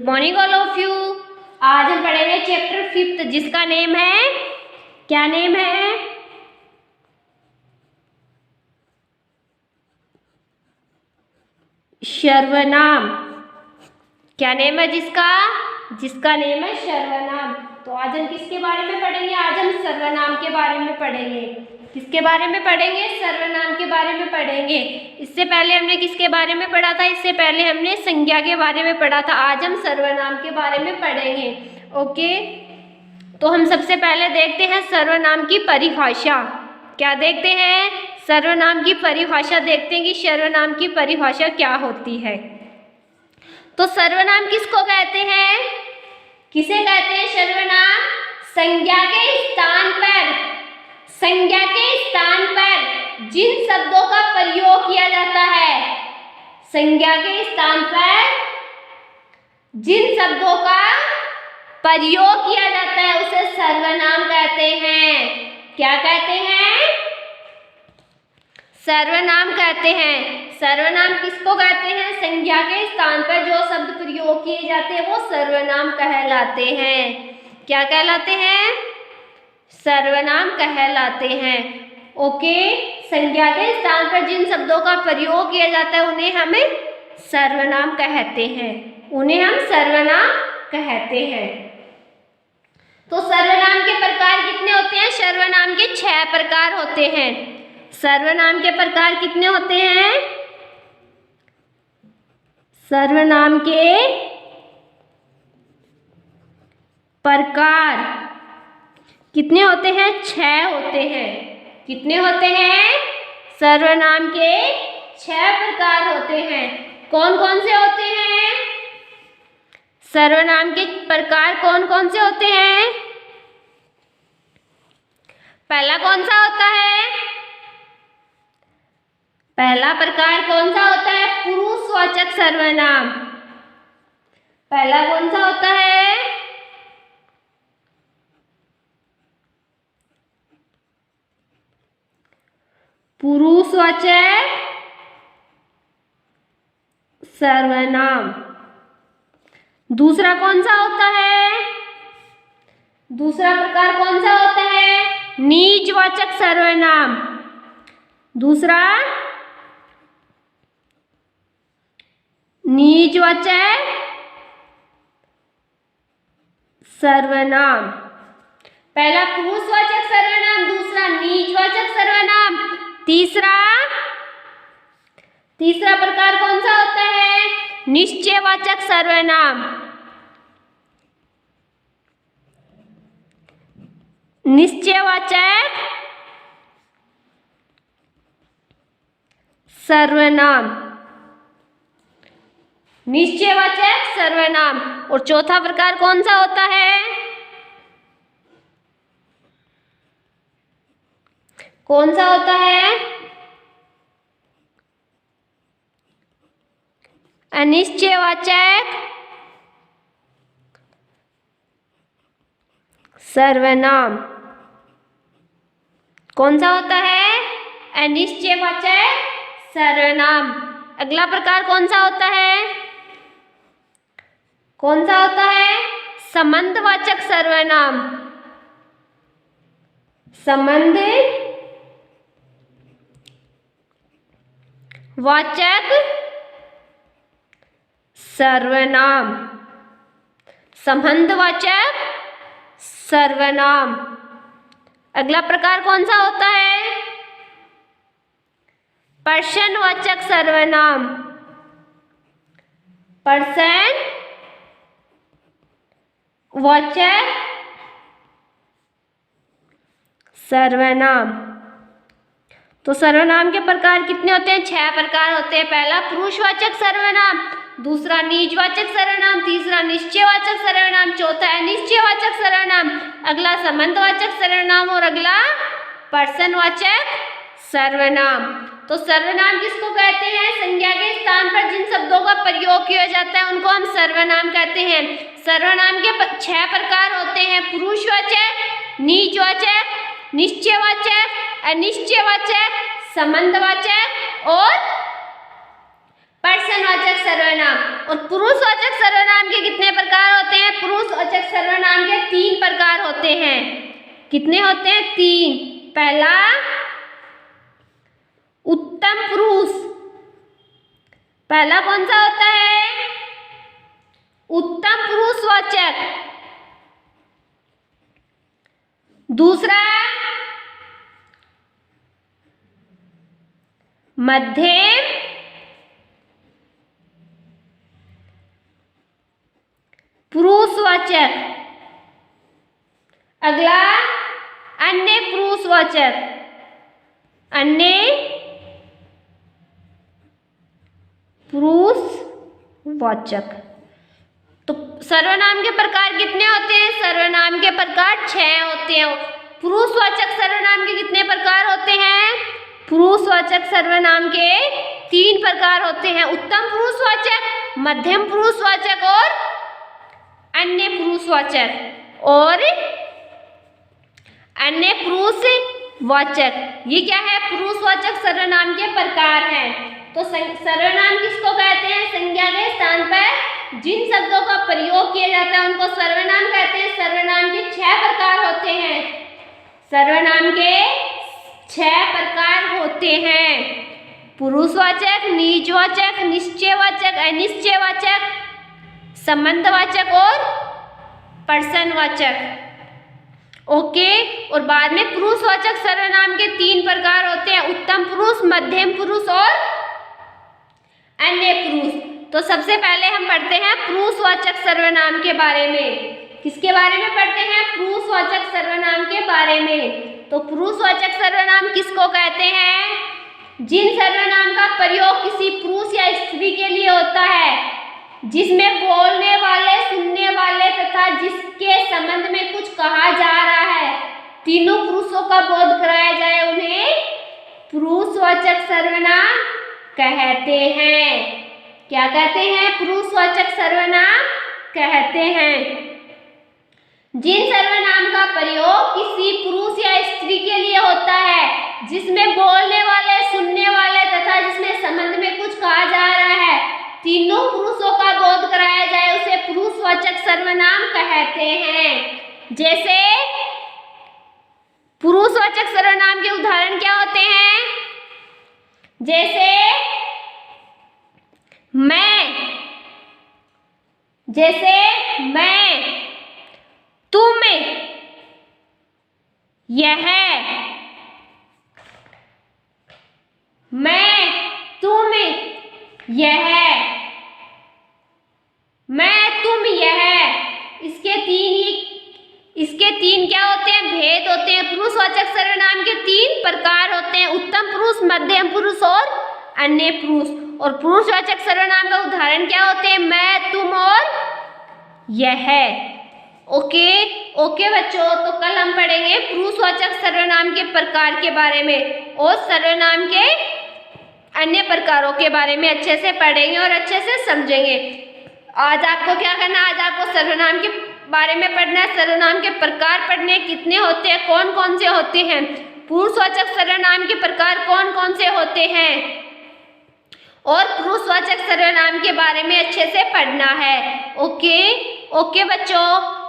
Morning all of you. आज हम पढ़ेंगे चैप्टर 5 जिसका नेम है, क्या नेम है? सर्वनाम। क्या नेम है जिसका नेम है सर्वनाम। तो आज हम किसके बारे में पढ़ेंगे? आज हम सर्वनाम के बारे में पढ़ेंगे। किसके बारे में पढ़ेंगे? सर्वनाम के बारे में पढ़ेंगे। इससे पहले हमने किसके बारे में पढ़ा था? इससे पहले हमने संज्ञा के बारे में पढ़ा था। आज हम सर्वनाम के बारे में पढ़ेंगे। ओके, तो हम सबसे पहले देखते हैं सर्वनाम की परिभाषा। क्या देखते हैं? सर्वनाम की परिभाषा देखते हैं कि सर्वनाम की परिभाषा क्या होती है। तो सर्वनाम किसको कहते हैं? किसे कहते हैं सर्वनाम? संज्ञा के स्थान पर जिन शब्दों का प्रयोग किया जाता है, संज्ञा के स्थान पर जिन शब्दों का प्रयोग किया जाता है उसे सर्वनाम कहते हैं। क्या कहते हैं? सर्वनाम कहते हैं। सर्वनाम किसको कहते हैं? संज्ञा के स्थान पर जो शब्द प्रयोग किए जाते हैं वो सर्वनाम कहलाते हैं। क्या कहलाते हैं? सर्वनाम कहलाते हैं। ओके, संज्ञा के स्थान पर जिन शब्दों का प्रयोग किया जाता है उन्हें हमें सर्वनाम कहते हैं। उन्हें हम सर्वनाम कहते हैं। तो सर्वनाम के प्रकार कितने होते हैं? सर्वनाम के 6 प्रकार होते हैं। सर्वनाम के प्रकार कितने होते हैं? सर्वनाम के प्रकार कितने होते हैं? 6 होते हैं। कितने होते हैं? सर्वनाम के 6 प्रकार होते हैं। कौन कौन से होते हैं? सर्वनाम के प्रकार कौन कौन से होते हैं? पहला कौन सा होता है? पहला प्रकार कौन सा होता है? पुरुषवाचक सर्वनाम। पहला कौन सा होता है? पुरुषवाचक सर्वनाम। दूसरा कौन सा होता है? दूसरा प्रकार कौन सा होता है? निजवाचक सर्वनाम। दूसरा निजवाचक सर्वनाम। पहला पुरुषवाचक सर्वनाम, दूसरा निजवाचक सर्वनाम, तीसरा प्रकार कौन सा होता है? निश्चयवाचक सर्वनाम। निश्चयवाचक सर्वनाम। निश्चयवाचक सर्वनाम। और चौथा प्रकार कौन सा होता है? कौन सा होता है? अनिश्चयवाचक सर्वनाम। कौन सा होता है? अनिश्चयवाचक सर्वनाम। अगला प्रकार कौन सा होता है? कौन सा होता है? संबंधवाचक सर्वनाम। संबंधवाचक सर्वनाम। संबंधवाचक सर्वनाम। अगला प्रकार कौन सा होता है? प्रश्नवाचक सर्वनाम। प्रश्नवाचक सर्वनाम। तो सर्वनाम के प्रकार कितने होते हैं? 6 प्रकार होते हैं। पहला पुरुषवाचक सर्वनाम, दूसरा निजवाचक सर्वनाम, तीसरा निश्चयवाचक सर्वनाम, चौथा अनिश्चयवाचक सर्वनाम, अगला संबंधवाचक सर्वनाम और अगला प्रश्नवाचक सर्वनाम। तो सर्वनाम किसको कहते हैं? संज्ञा के स्थान पर जिन शब्दों का प्रयोग किया जाता है उनको हम सर्वनाम कहते हैं। सर्वनाम के 6 प्रकार होते हैं: पुरुषवाचक, निजवाचक, निश्चयवाचक, अनिश्चयवाचक, संबंधवाचक और पर्सनवाचक सर्वनाम। और पुरुषवाचक सर्वनाम के कितने प्रकार होते हैं? पुरुषवाचक सर्वनाम के 3 प्रकार होते हैं। कितने होते हैं? 3। पहला उत्तम पुरुष। पहला कौन सा होता है? उत्तम पुरुषवाचक। दूसरा मध्यम पुरुषवाचक। अगला अन्य पुरुषवाचक। अन्य पुरुषवाचक। तो सर्वनाम के प्रकार कितने होते हैं? सर्वनाम के प्रकार 6 होते हैं। पुरुषवाचक सर्वनाम के कितने प्रकार होते हैं? पुरुषवाचक सर्वनाम के 3 प्रकार होते हैं। उत्तम पुरुषवाचक, मध्यम पुरुषवाचक और अन्य पुरुषवाचक। और अन्य पुरुषवाचक ये क्या है? पुरुषवाचक सर्वनाम के प्रकार हैं। तो सर्वनाम किसको कहते हैं? संज्ञा के स्थान पर जिन शब्दों का प्रयोग किया जाता है उनको सर्वनाम कहते हैं। सर्वनाम के 6 प्रकार होते हैं। सर्वनाम के 6 प्रकार होते हैं। पुरुषवाचक, निजवाचक, निश्चयवाचक, अनिश्चयवाचक, संबंधवाचक और पर्सनवाचक। ओके। और बाद में पुरुषवाचक सर्वनाम के 3 प्रकार होते हैं। उत्तम पुरुष, मध्यम पुरुष और अन्य पुरुष। तो सबसे पहले हम पढ़ते हैं पुरुषवाचक सर्वनाम के बारे में। किसके बारे में पढ़ते हैं? पुरुषवाचक सर्वनाम के बारे में। तो पुरुषवाचक सर्वनाम किसको कहते हैं? जिन सर्वनाम का प्रयोग किसी पुरुष या स्त्री के लिए होता है, जिसमें बोलने वाले, सुनने वाले तथा जिसके संबंध में कुछ कहा जा रहा है, तीनों पुरुषों का बोध कराया जाए, उन्हें पुरुषवाचक सर्वनाम कहते हैं। क्या कहते हैं? पुरुषवाचक सर्वनाम कहते हैं। जिन सर्वनाम का प्रयोग किसी पुरुष या स्त्री के लिए होता है, जिसमें बोलने वाले, सुनने वाले तथा जिसमें संबंध में कुछ कहा जा रहा है, तीनों पुरुषों का बोध कराया जाए, उसे पुरुषवाचक सर्वनाम कहते हैं। जैसे पुरुषवाचक सर्वनाम के उदाहरण क्या होते हैं? जैसे मैं, तुम, यह। मैं, तुम, यह। मैं, तुम, यह। इसके तीन क्या होते हैं? भेद होते हैं। पुरुषवाचक सर्वनाम के 3 प्रकार होते हैं। उत्तम पुरुष, मध्यम पुरुष और अन्य पुरुष। और पुरुषवाचक सर्वनाम का उदाहरण क्या होते हैं? मैं, तुम और यह। ओके बच्चों, तो कल हम पढ़ेंगे पुरुषवाचक सर्वनाम के प्रकार के बारे में और सर्वनाम के अन्य प्रकारों के बारे में अच्छे से पढ़ेंगे और अच्छे से समझेंगे। आज आपको क्या करना है? आज आपको सर्वनाम के बारे में पढ़ना है। सर्वनाम के प्रकार पढ़ने, कितने होते हैं, कौन कौन से होते हैं, पुरुषवाचक सर्वनाम के प्रकार कौन कौन से होते हैं, और पुरुषवाचक सर्वनाम के बारे में अच्छे से पढ़ना है। ओके बच्चों,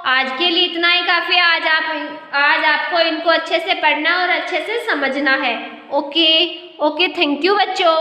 आज के लिए इतना ही काफी है। आज आपको इनको अच्छे से पढ़ना और अच्छे से समझना है। ओके, थैंक यू बच्चों।